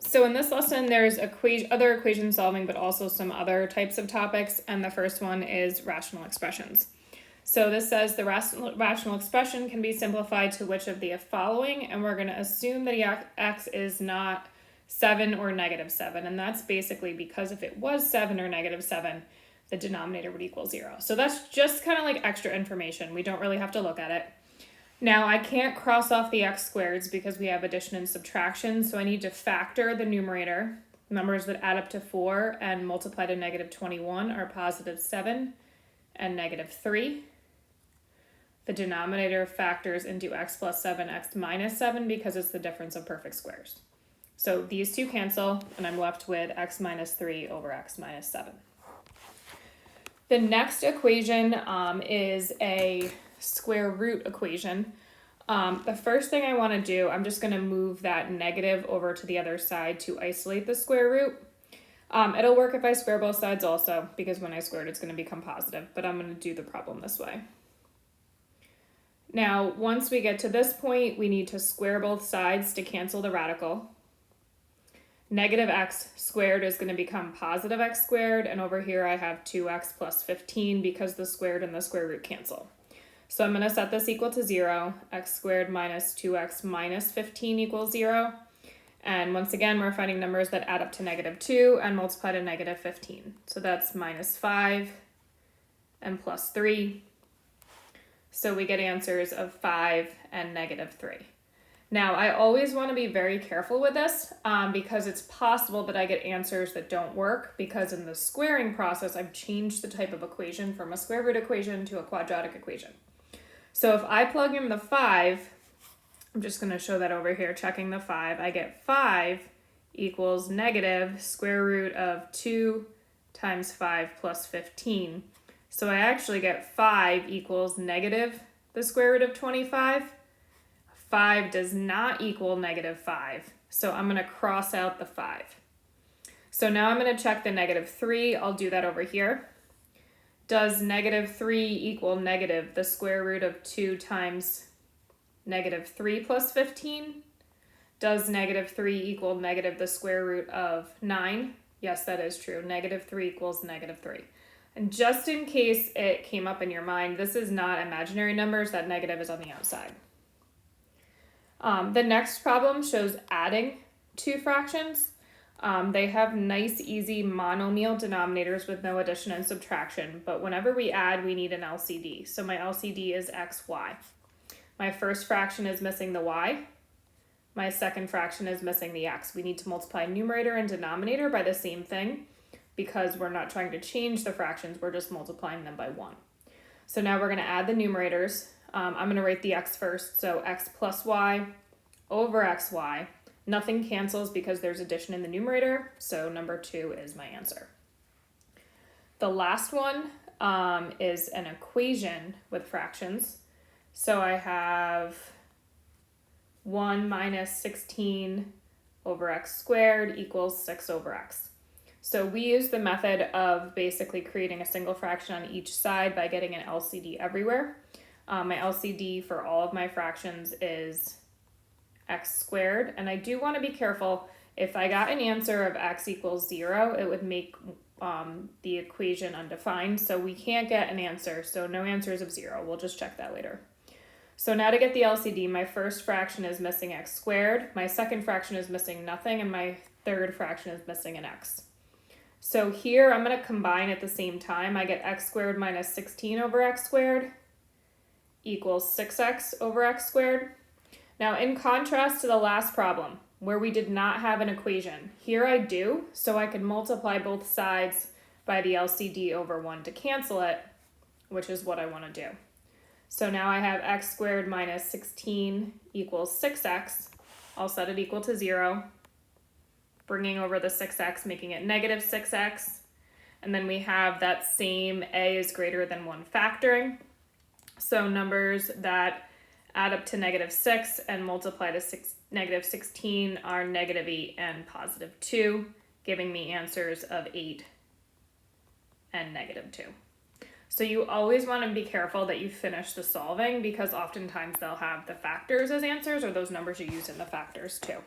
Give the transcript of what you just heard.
So in this lesson, there's other equation solving, but also some other types of topics, and the first one is rational expressions. So this says the rational expression can be simplified to which of the following, and we're going to assume that x is not 7 or negative 7, and that's basically because if it was 7 or negative 7, the denominator would equal 0. So that's just kind of like extra information. We don't really have to look at it. Now I can't cross off the x squareds because we have addition and subtraction, so I need to factor the numerator. Numbers that add up to 4 and multiply to negative 21 are positive 7 and negative 3. The denominator factors into x plus 7, x minus 7 because it's the difference of perfect squares. So these two cancel, and I'm left with x minus 3 over x minus 7. The next equation is a square root equation. The first thing I want to do, I'm just going to move that negative over to the other side to isolate the square root. It'll work if I square both sides also, because when I square it, it's going to become positive, but I'm going to do the problem this way. Now, once we get to this point, we need to square both sides to cancel the radical. Negative x squared is going to become positive x squared, and over here I have 2x plus 15 because the squared and the square root cancel. So I'm going to set this equal to 0, x squared minus 2x minus 15 equals 0. And once again, we're finding numbers that add up to negative 2 and multiply to negative 15. So that's minus 5 and plus 3. So we get answers of 5 and negative 3. Now, I always want to be very careful with this because it's possible that I get answers that don't work because in the squaring process, I've changed the type of equation from a square root equation to a quadratic equation. So if I plug in the 5, I'm just going to show that over here, checking the 5, I get 5 equals negative square root of 2 times 5 plus 15. So I actually get 5 equals negative the square root of 25. 5 does not equal negative 5, so I'm going to cross out the 5. So now I'm going to check the negative 3. I'll do that over here. Does negative 3 equal negative the square root of 2 times negative 3 plus 15? Does negative 3 equal negative the square root of 9? Yes, that is true. Negative 3 equals negative 3. And just in case it came up in your mind, this is not imaginary numbers. That negative is on the outside. The next problem shows adding two fractions. They have nice, easy monomial denominators with no addition and subtraction, but whenever we add, we need an LCD. So my LCD is xy. My first fraction is missing the y. My second fraction is missing the x. We need to multiply numerator and denominator by the same thing because we're not trying to change the fractions, we're just multiplying them by 1. So now we're going to add the numerators. I'm going to write the x first, so x plus y over xy. Nothing cancels because there's addition in the numerator, so number 2 is my answer. The last one is an equation with fractions. So I have 1 minus 16 over x squared equals 6 over x. So we use the method of basically creating a single fraction on each side by getting an LCD everywhere. My LCD for all of my fractions is x squared, and I do want to be careful. If I got an answer of x equals 0, it would make the equation undefined, so we can't get an answer, so no answers of 0. We'll just check that later. So now to get the LCD, my first fraction is missing x squared, my second fraction is missing nothing, and my third fraction is missing an x. So here I'm going to combine at the same time. I get x squared minus 16 over x squared equals 6x over x squared. Now in contrast to the last problem where we did not have an equation, here I do, so I can multiply both sides by the LCD over 1 to cancel it, which is what I want to do. So now I have x squared minus 16 equals 6x. I'll set it equal to 0, bringing over the 6x, making it negative 6x. And then we have that same a is greater than 1 factoring. So numbers that add up to negative 6 and multiply to negative 16 are negative 8 and positive 2, giving me answers of 8 and negative 2. So you always want to be careful that you finish the solving because oftentimes they'll have the factors as answers or those numbers you use in the factors too.